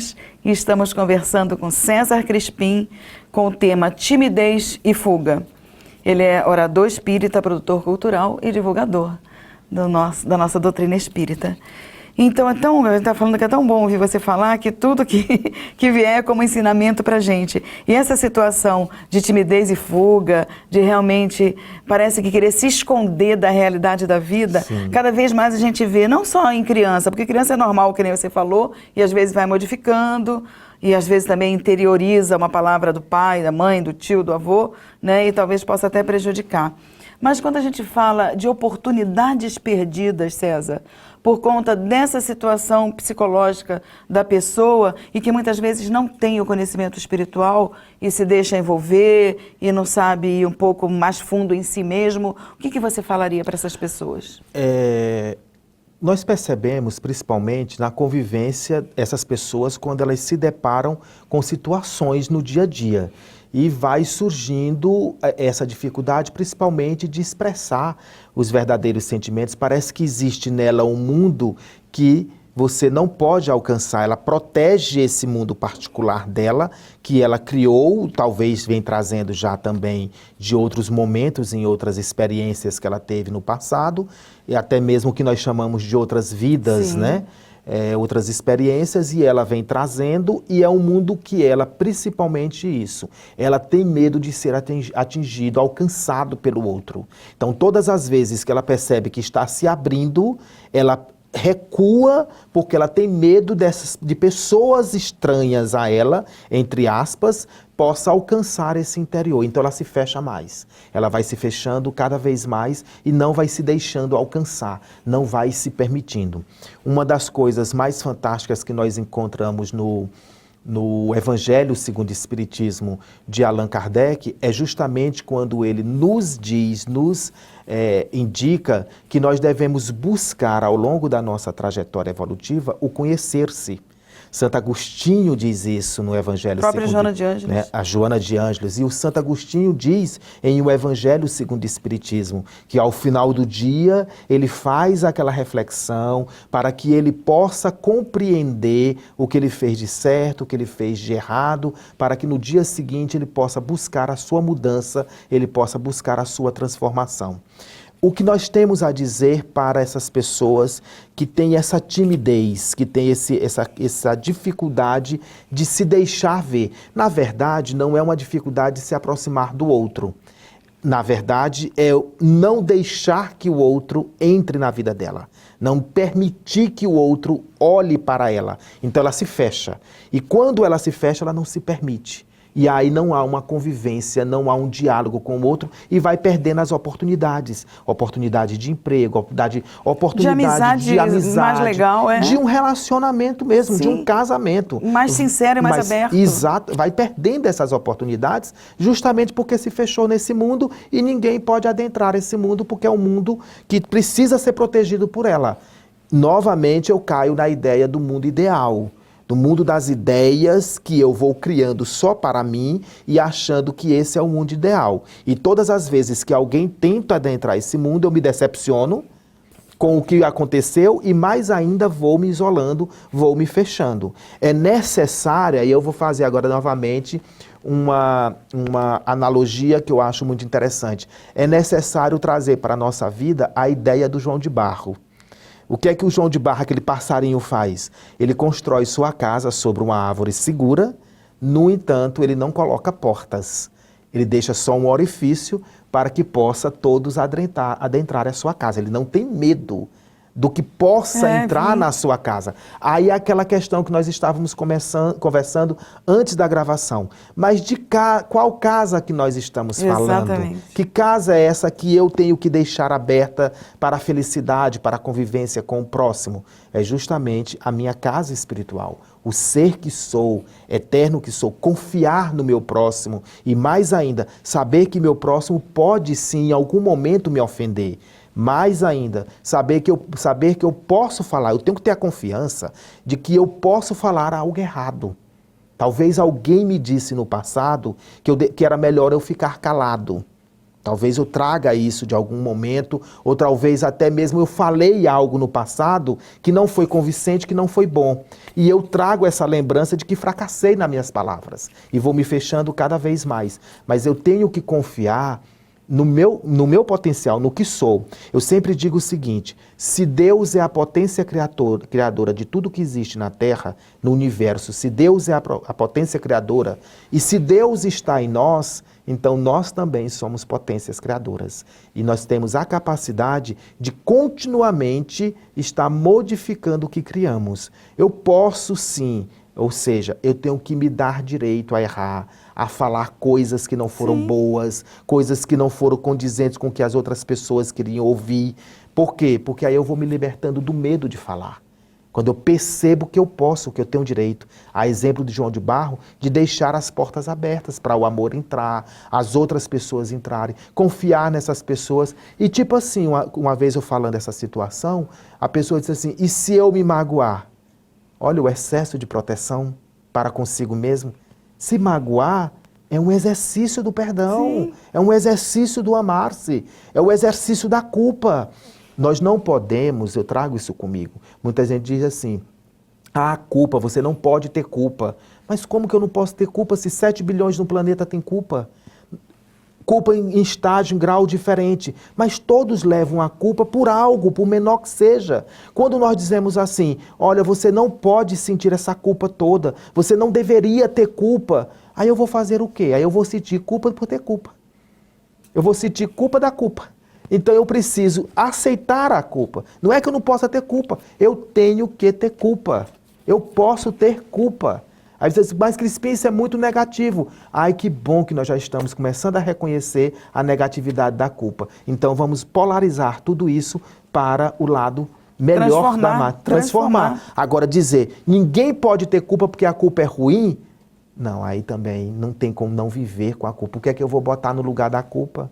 Vozes e estamos conversando com César Crispim com o tema Timidez e Fuga. Ele é orador espírita, produtor cultural e divulgador da nossa doutrina espírita. Então, a gente está falando que é tão bom ouvir você falar que tudo que vier é como ensinamento para a gente. E essa situação de timidez e fuga, de realmente, parece que querer se esconder da realidade da vida, sim, cada vez mais a gente vê, não só em criança, porque criança é normal, que nem você falou, e às vezes vai modificando, e às vezes também interioriza uma palavra do pai, da mãe, do tio, do avô, né, e talvez possa até prejudicar. Mas quando a gente fala de oportunidades perdidas, César, por conta dessa situação psicológica da pessoa e que muitas vezes não tem o conhecimento espiritual e se deixa envolver e não sabe ir um pouco mais fundo em si mesmo, o que você falaria para essas pessoas? Nós percebemos, principalmente na convivência, essas pessoas quando elas se deparam com situações no dia a dia. E vai surgindo essa dificuldade, principalmente de expressar os verdadeiros sentimentos. Parece que existe nela um mundo que você não pode alcançar. Ela protege esse mundo particular dela, que ela criou, talvez vem trazendo já também de outros momentos, em outras experiências que ela teve no passado, e até mesmo o que nós chamamos de outras vidas, sim, né? Outras experiências, e ela vem trazendo, e é um mundo que ela, principalmente isso, ela tem medo de ser atingido, alcançado pelo outro. Então, todas as vezes que ela percebe que está se abrindo, ela recua porque ela tem medo de pessoas estranhas a ela, entre aspas, possa alcançar esse interior. Então ela se fecha mais. Ela vai se fechando cada vez mais e não vai se deixando alcançar, não vai se permitindo. Uma das coisas mais fantásticas que nós encontramos no Evangelho segundo o Espiritismo de Allan Kardec é justamente quando ele nos diz, indica que nós devemos buscar ao longo da nossa trajetória evolutiva o conhecer-se. Santo Agostinho diz isso no Evangelho segundo... A própria Joana de Ângeles. Né, a Joana de Ângeles. E o Santo Agostinho diz em O Evangelho segundo o Espiritismo que ao final do dia ele faz aquela reflexão para que ele possa compreender o que ele fez de certo, o que ele fez de errado, para que no dia seguinte ele possa buscar a sua mudança, ele possa buscar a sua transformação. O que nós temos a dizer para essas pessoas que têm essa timidez, que têm essa dificuldade de se deixar ver? Na verdade, não é uma dificuldade de se aproximar do outro. Na verdade, é não deixar que o outro entre na vida dela. Não permitir que o outro olhe para ela. Então ela se fecha. E quando ela se fecha, ela não se permite. E aí não há uma convivência, não há um diálogo com o outro e vai perdendo as oportunidades. Oportunidade de emprego, oportunidade de amizade, mais legal, de um relacionamento mesmo, sim, de um casamento. Mais sincero e mais aberto. Exato, vai perdendo essas oportunidades justamente porque se fechou nesse mundo e ninguém pode adentrar esse mundo porque é um mundo que precisa ser protegido por ela. Novamente eu caio na ideia do mundo ideal. Do mundo das ideias que eu vou criando só para mim e achando que esse é o mundo ideal. E todas as vezes que alguém tenta adentrar esse mundo, eu me decepciono com o que aconteceu e mais ainda vou me isolando, vou me fechando. É necessária, e eu vou fazer agora novamente uma analogia que eu acho muito interessante. É necessário trazer para a nossa vida a ideia do João de Barro. O que é que o João de Barro, aquele passarinho, faz? Ele constrói sua casa sobre uma árvore segura, no entanto, ele não coloca portas. Ele deixa só um orifício para que possa todos adentrar a sua casa. Ele não tem medo do que possa entrar na sua casa. Aí é aquela questão que nós estávamos conversando antes da gravação. Mas de qual casa que nós estamos falando? Exatamente. Que casa é essa que eu tenho que deixar aberta para a felicidade, para a convivência com o próximo? É justamente a minha casa espiritual. O ser que sou, eterno que sou, confiar no meu próximo e mais ainda, saber que meu próximo pode sim em algum momento me ofender. Mais ainda, saber que eu posso falar, eu tenho que ter a confiança de que eu posso falar algo errado. Talvez alguém me disse no passado que era melhor eu ficar calado. Talvez eu traga isso de algum momento, ou talvez até mesmo eu falei algo no passado que não foi convincente, que não foi bom. E eu trago essa lembrança de que fracassei nas minhas palavras. E vou me fechando cada vez mais. Mas eu tenho que confiar no meu potencial, no que sou. Eu sempre digo o seguinte: se Deus é a potência criadora de tudo que existe na Terra, no universo, se Deus é a potência criadora, e se Deus está em nós, então nós também somos potências criadoras. E nós temos a capacidade de continuamente estar modificando o que criamos. Eu posso sim, ou seja, eu tenho que me dar direito a errar, a falar coisas que não foram boas, coisas que não foram condizentes com o que as outras pessoas queriam ouvir. Por quê? Porque aí eu vou me libertando do medo de falar. Quando eu percebo que eu posso, que eu tenho direito, a exemplo de João de Barro, de deixar as portas abertas para o amor entrar, as outras pessoas entrarem, confiar nessas pessoas. E tipo assim, uma vez eu falando dessa situação, a pessoa disse assim: e se eu me magoar? Olha o excesso de proteção para consigo mesmo. Se magoar é um exercício do perdão, é um exercício do amar-se, é o exercício da culpa. Nós não podemos, eu trago isso comigo, muita gente diz assim: ah, culpa, você não pode ter culpa. Mas como que eu não posso ter culpa se 7 bilhões no planeta têm culpa? Culpa em estágio, em grau diferente, mas todos levam a culpa por algo, por menor que seja. Quando nós dizemos assim: olha, você não pode sentir essa culpa toda, você não deveria ter culpa, aí eu vou fazer o quê? Aí eu vou sentir culpa por ter culpa. Eu vou sentir culpa da culpa. Então eu preciso aceitar a culpa. Não é que eu não possa ter culpa, eu tenho que ter culpa. Eu posso ter culpa. Aí você diz: mas Crispim, isso é muito negativo. Ai, que bom que nós já estamos começando a reconhecer a negatividade da culpa. Então vamos polarizar tudo isso para o lado melhor da mata. Transformar. Agora dizer: ninguém pode ter culpa porque a culpa é ruim. Não, aí também não tem como não viver com a culpa. O que é que eu vou botar no lugar da culpa?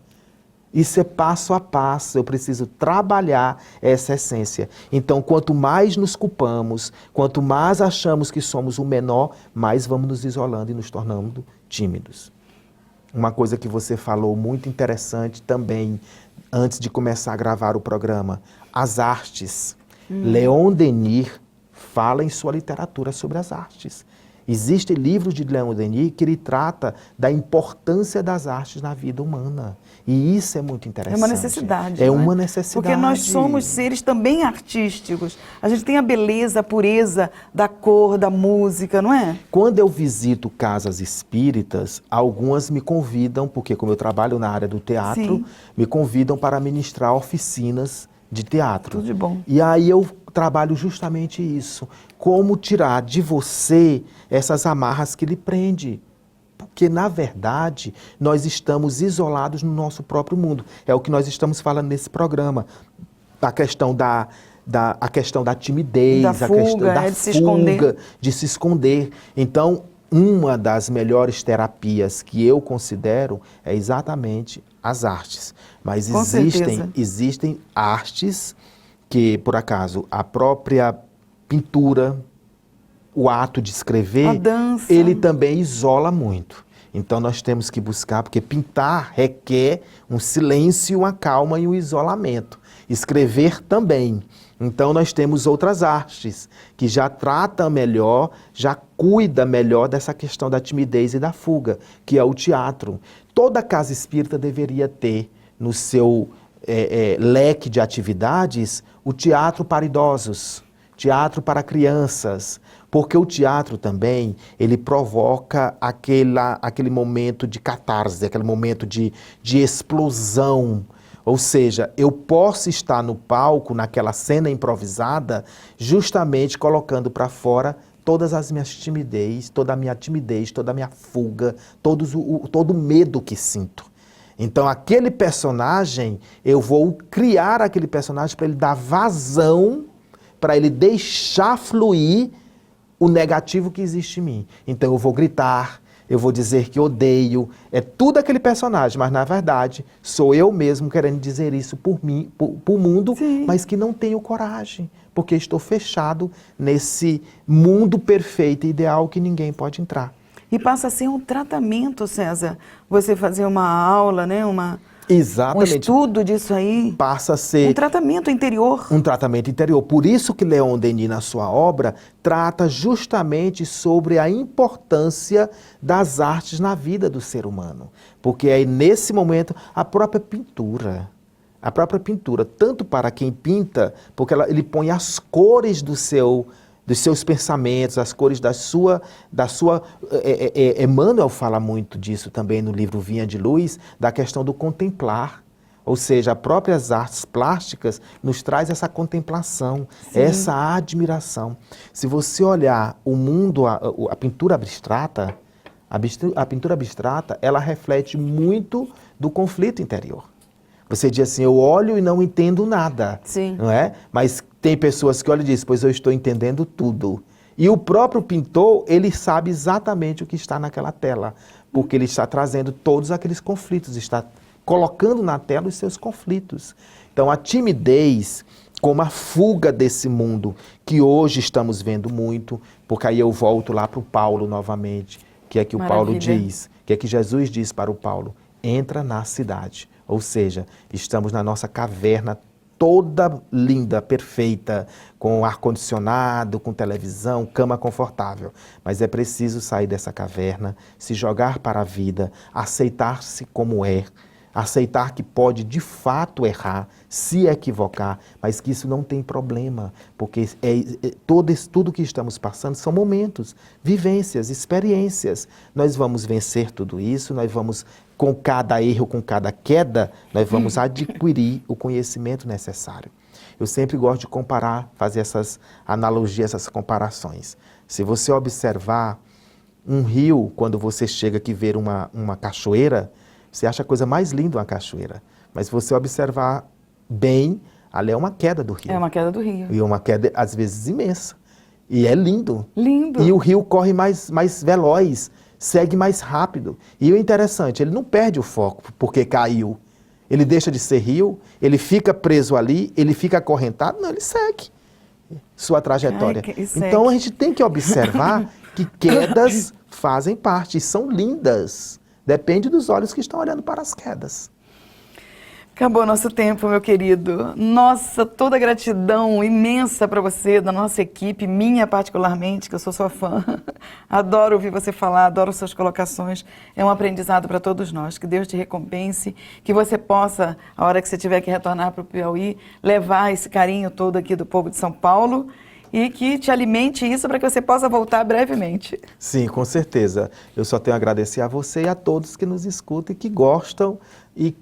Isso é passo a passo, eu preciso trabalhar essa essência. Então, quanto mais nos culpamos, quanto mais achamos que somos o menor, mais vamos nos isolando e nos tornando tímidos. Uma coisa que você falou muito interessante também, antes de começar a gravar o programa, as artes. Leon Denis fala em sua literatura sobre as artes. Existem livros de Leon Denis que ele trata da importância das artes na vida humana. E isso é muito interessante. É uma necessidade. É uma necessidade. Porque nós somos seres também artísticos. A gente tem a beleza, a pureza da cor, da música, não é? Quando eu visito casas espíritas, algumas me convidam, porque como eu trabalho na área do teatro, me convidam para ministrar oficinas de teatro. Tudo de bom. E aí eu trabalho justamente isso. Como tirar de você essas amarras que lhe prende. Porque, na verdade, nós estamos isolados no nosso próprio mundo. É o que nós estamos falando nesse programa. A questão da timidez, da a fuga, questão da fuga, de se esconder. Então, uma das melhores terapias que eu considero é exatamente as artes. Mas existem artes que, por acaso, a própria pintura, o ato de escrever, a dança, ele também isola muito. Então nós temos que buscar, porque pintar requer um silêncio, uma calma e um isolamento. Escrever também. Então nós temos outras artes que já tratam melhor, já cuida melhor dessa questão da timidez e da fuga, que é o teatro. Toda casa espírita deveria ter no seu leque de atividades o teatro para idosos, teatro para crianças, porque o teatro também, ele provoca aquele momento de catarse, aquele momento de explosão. Ou seja, eu posso estar no palco, naquela cena improvisada, justamente colocando para fora todas as minhas timidez, toda a minha fuga, todo o medo que sinto. Então, aquele personagem, eu vou criar aquele personagem para ele dar vazão, para ele deixar fluir o negativo que existe em mim. Então eu vou gritar, eu vou dizer que odeio, é tudo aquele personagem, mas na verdade sou eu mesmo querendo dizer isso por mim, por mundo, mas que não tenho coragem, porque estou fechado nesse mundo perfeito e ideal que ninguém pode entrar. E passa a ser um tratamento, César, você fazer uma aula, né, uma Exatamente. Um estudo disso aí. Passa a ser um tratamento interior. um tratamento interior. Por isso que Leon Denis, na sua obra, trata justamente sobre a importância das artes na vida do ser humano. Porque aí, nesse momento, a própria pintura, tanto para quem pinta, porque ele põe as cores dos seus pensamentos, as cores da sua Emmanuel fala muito disso também no livro Vinha de Luz, da questão do contemplar. Ou seja, as próprias artes plásticas nos traz essa contemplação, Sim. essa admiração. Se você olhar o mundo, a pintura abstrata, ela reflete muito do conflito interior. Você diz assim, eu olho e não entendo nada, Sim. não é? Mas tem pessoas que olham e dizem, pois eu estou entendendo tudo. E o próprio pintor, ele sabe exatamente o que está naquela tela, porque ele está trazendo todos aqueles conflitos, está colocando na tela os seus conflitos. Então a timidez, como a fuga desse mundo, que hoje estamos vendo muito, porque aí eu volto lá para o Paulo novamente, que é que o Paulo diz, que é que Jesus diz para o Paulo, entra na cidade. Ou seja, estamos na nossa caverna toda linda, perfeita, com ar-condicionado, com televisão, cama confortável. Mas é preciso sair dessa caverna, se jogar para a vida, aceitar-se como é, aceitar que pode de fato errar, se equivocar, mas que isso não tem problema, porque tudo que estamos passando são momentos, vivências, experiências. Nós vamos vencer tudo isso, nós vamos, com cada erro, com cada queda, nós vamos adquirir o conhecimento necessário. Eu sempre gosto de comparar, fazer essas analogias, essas comparações. Se você observar um rio, quando você chega aqui ver uma cachoeira, você acha a coisa mais linda uma cachoeira. Mas se você observar bem, ali é uma queda do rio. É uma queda do rio. E uma queda, às vezes, imensa. E é lindo. Lindo. E o rio corre mais veloz, segue mais rápido. E o interessante, ele não perde o foco porque caiu. Ele deixa de ser rio, ele fica preso ali, ele fica acorrentado. Não, ele segue sua trajetória. Então a gente tem que observar que quedas fazem parte e são lindas. Depende dos olhos que estão olhando para as quedas. Acabou nosso tempo, meu querido. Nossa, toda a gratidão imensa para você, da nossa equipe, minha particularmente, que eu sou sua fã. Adoro ouvir você falar, adoro suas colocações. É um aprendizado para todos nós. Que Deus te recompense, que você possa, a hora que você tiver que retornar para o Piauí, levar esse carinho todo aqui do povo de São Paulo e que te alimente isso para que você possa voltar brevemente. Sim, com certeza. Eu só tenho a agradecer a você e a todos que nos escutam e que gostam e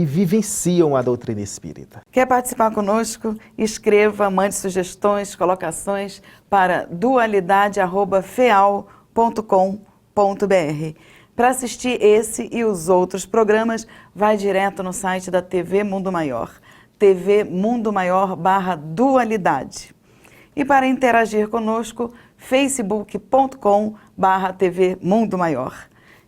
vivenciam a doutrina espírita. Quer participar conosco? Escreva, mande sugestões, colocações para dualidade@feal.com.br. Para assistir esse e os outros programas, vai direto no site da TV Mundo Maior, TV Mundo Maior/dualidade. E para interagir conosco, facebook.com/TV Mundo Maior.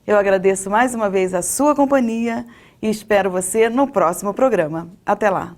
Eu agradeço mais uma vez a sua companhia e espero você no próximo programa. Até lá!